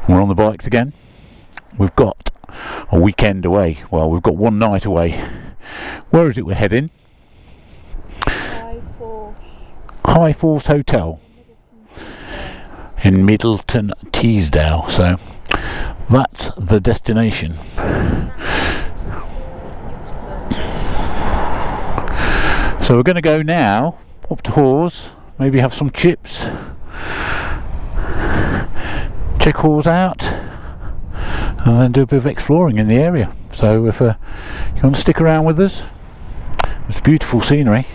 We're on the bikes again. We've got a weekend away. Well, we've got one night away. Where is it we're heading? High Force Hotel in Middleton, Teesdale. So that's the destination. So we're going to go now up to Hawes, maybe have some chips, check Hawes out, and then do a bit of exploring in the area. So if you want to stick around with us, it's beautiful scenery,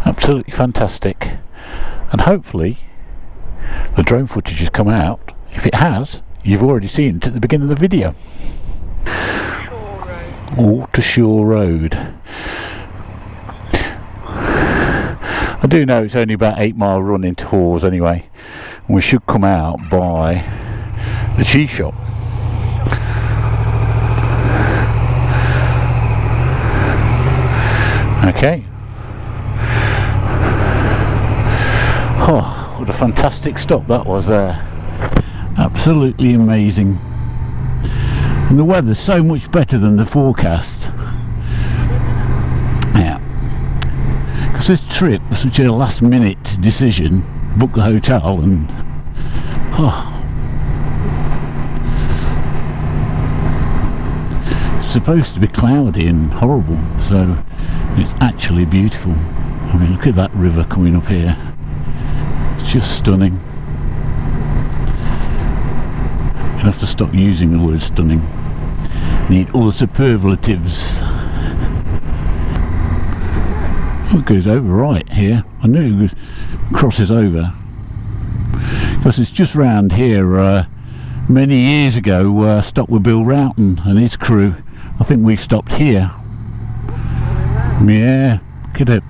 absolutely fantastic, and hopefully the drone footage has come out. If it has, you've already seen it at the beginning of the video. Shore Road. I do know it's only about 8 mile run into Hawes anyway, and we should come out by the cheese shop. Okay. Oh, what a fantastic stop that was there. Absolutely amazing. And the weather's so much better than the forecast. Yeah. Because this trip was such a last minute decision. Book the hotel and... It's supposed to be cloudy and horrible, so it's actually beautiful. I mean, look at that river coming up here. It's just stunning. You'll have to stop using the word stunning. Need all the superlatives. Oh, it goes over right here. I knew it crosses over. Because it's just round here. Many years ago, stopped with Bill Roughton and his crew. I think we stopped here. Yeah, look at it.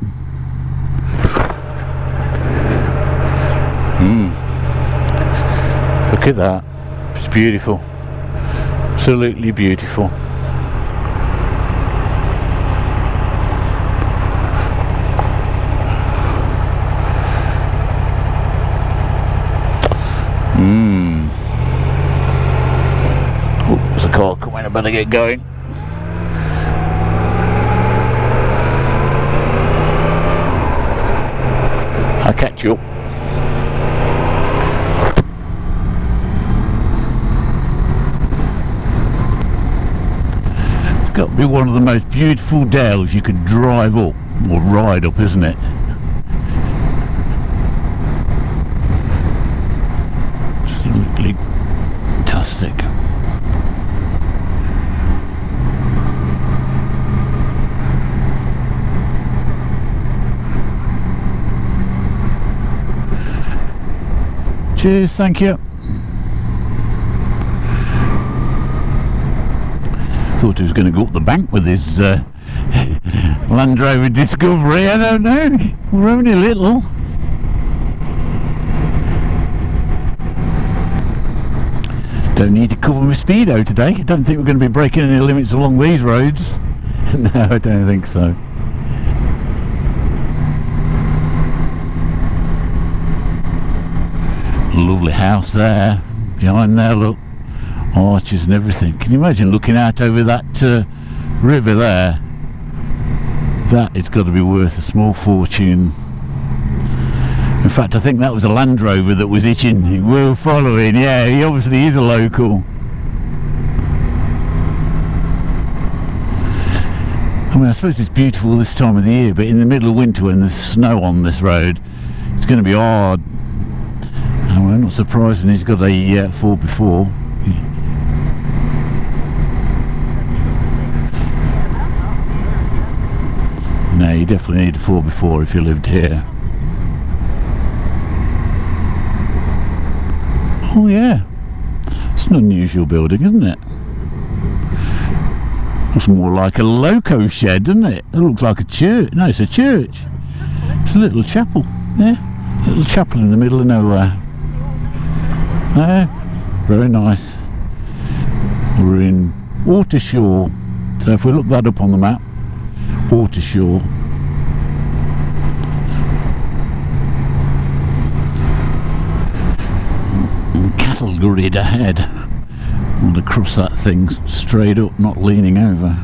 Look at that. It's beautiful. Absolutely beautiful. Oh, there's a car coming. I better get going. I'll catch you up. It's got to be one of the most beautiful dales you could drive up or ride up, isn't it? Absolutely fantastic. Cheers, thank you. Thought he was going to go up the bank with his Land Rover Discovery. I don't know. We're only little. Don't need to cover my speedo today. I don't think we're going to be breaking any limits along these roads. No, I don't think so. Lovely house there, behind there, look, arches and everything. Can you imagine looking out over that river there? That has got to be worth a small fortune. In fact, I think that was a Land Rover that was itching. We were following. Yeah, he obviously is a local. I mean, I suppose it's beautiful this time of the year, but in the middle of winter when there's snow on this road, it's going to be hard. Well, not surprising he's got a 4x4. No, you definitely need a 4x4 if you lived here. Oh yeah, it's an unusual building, isn't it? Looks more like a loco shed, doesn't it? It looks like a church. No, it's a church. It's a little chapel. Yeah, a little chapel in the middle of nowhere. Very nice. We're in Watershore, so if we look that up on the map, Watershore. battle grid ahead. I want to cross that thing straight up, not leaning over.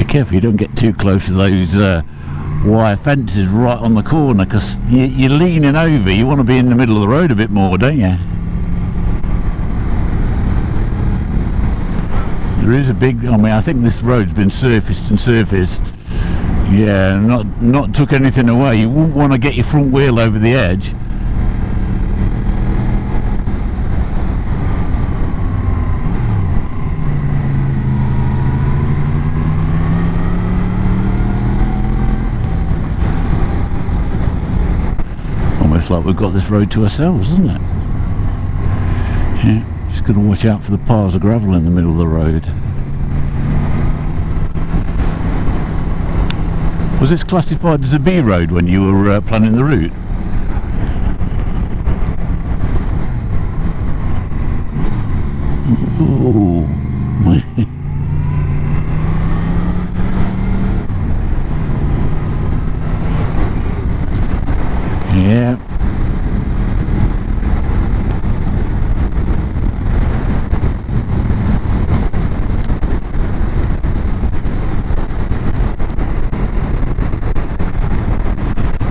Careful you don't get too close to those wire fences right on the corner, because you're leaning over. You want to be in the middle of the road a bit more, don't you? There is a big, I mean, I think this road's been surfaced and surfaced. Yeah, not took anything away. You wouldn't want to get your front wheel over the edge. Like we've got this road to ourselves, isn't it? Yeah, just got to watch out for the piles of gravel in the middle of the road. Was this classified as a B road when you were planning the route? Ooh. Yeah.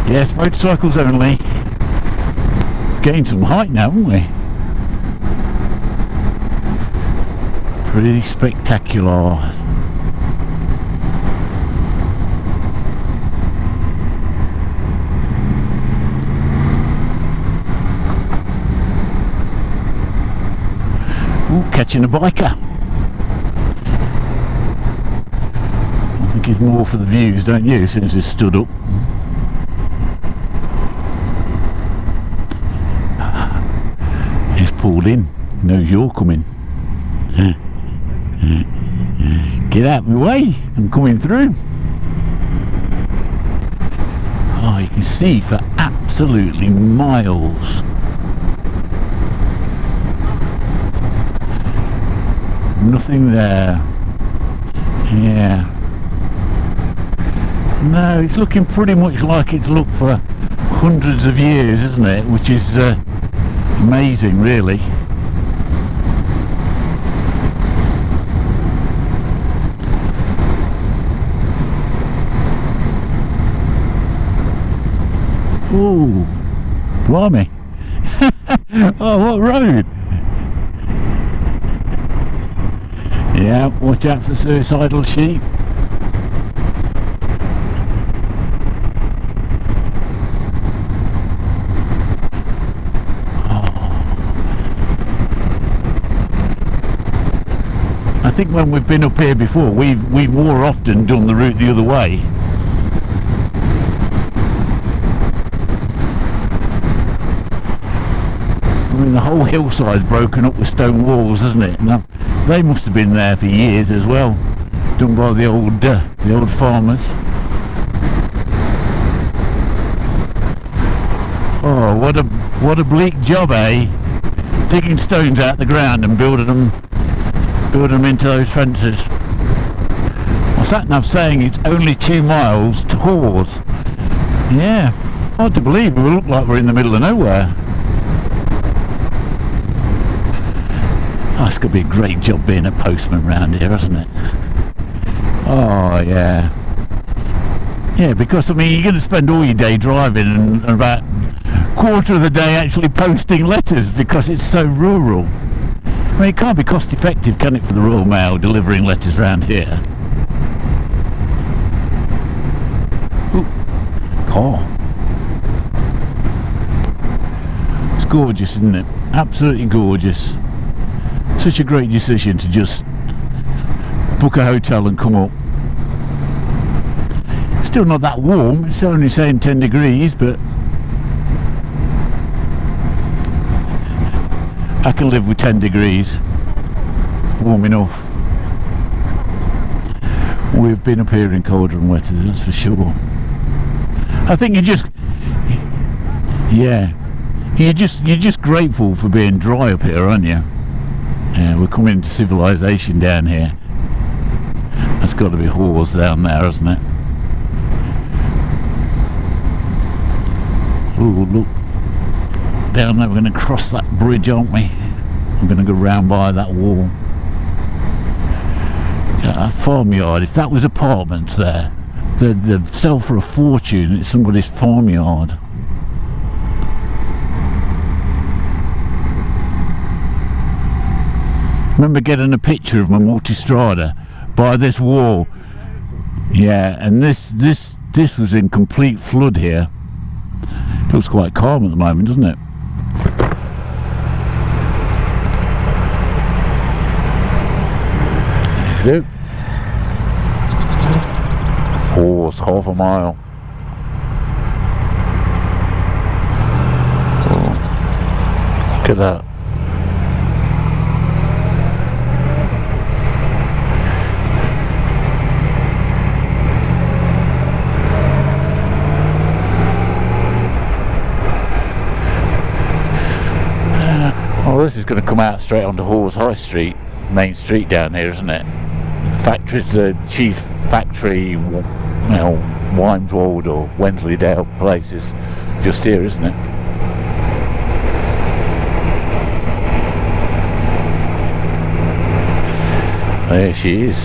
Yes, motorcycles only. Gained some height now, haven't we? Pretty spectacular. Ooh, catching a biker. I think it's more for the views, don't you, since it's stood up. He's pulled in, knows you're coming. Get out of my way, I'm coming through. Oh, you can see for absolutely miles. Nothing there. Yeah. No, it's looking pretty much like it's looked for hundreds of years, isn't it? Which is amazing, really. Ooh, blimey. Oh, what road? Yeah, watch out for suicidal sheep. I think when we've been up here before, we've more often done the route the other way. I mean, the whole hillside's broken up with stone walls, isn't it? Now, they must have been there for years as well, done by the old farmers. Oh, what a bleak job, eh? Digging stones out the ground and building them into those fences. My sat nav saying it's only 2 miles to Hawes. Yeah, hard to believe. We look like we're in the middle of nowhere. Oh, it's going to be a great job being a postman round here, hasn't it? Oh, yeah. Yeah, because, I mean, you're going to spend all your day driving and about a quarter of the day actually posting letters because it's so rural. I mean, it can't be cost effective, can it, for the Royal Mail delivering letters round here? Ooh, car. It's gorgeous, isn't it? Absolutely gorgeous. Such a great decision to just book a hotel and come up. Still not that warm, it's only saying 10 degrees, but I can live with 10 degrees. Warm enough. We've been up here in colder and wetter, that's for sure. I think you're just, yeah, you're just grateful for being dry up here, aren't you? Yeah, we're coming into civilization down here. That's got to be Hawes down there, hasn't it? Oh, look. Down there, we're going to cross that bridge, aren't we? We're going to go round by that wall. A farmyard, if that was apartments there, they'd sell for a fortune. It's somebody's farmyard. Remember getting a picture of my multistrada by this wall. Yeah, and this was in complete flood here. It looks quite calm at the moment, doesn't it? There you go. Oh, it's half a mile. Oh, look at that. Well, this is going to come out straight onto Hawes High Street, main street down here, isn't it? The factory's the chief factory, well, Wimeswold or Wensleydale place is just here, isn't it? There she is.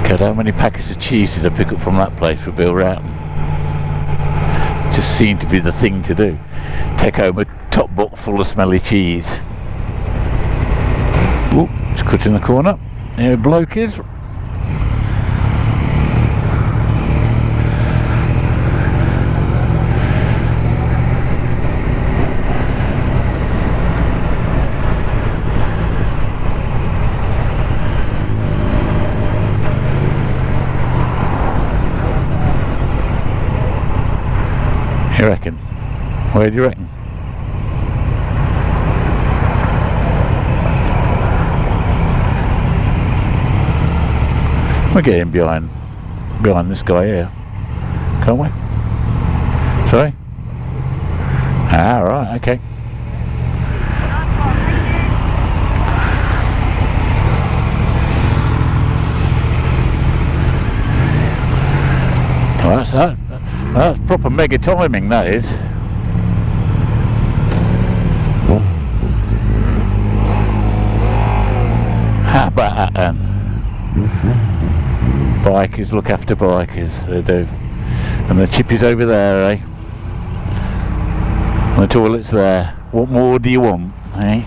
God, how many packets of cheese did I pick up from that place for Bill Roughton? Just seemed to be the thing to do. Take home a top book full of smelly cheese. Oh, just cut in the corner. Here a bloke is. You reckon? Where do you reckon? We're getting behind this guy here, can't we? Sorry? Ah, right, okay. Well, that's proper mega timing, that is. How about that then? Bikers look after bikers, they do. And the chippies over there, eh? And the toilet's there. What more do you want, eh?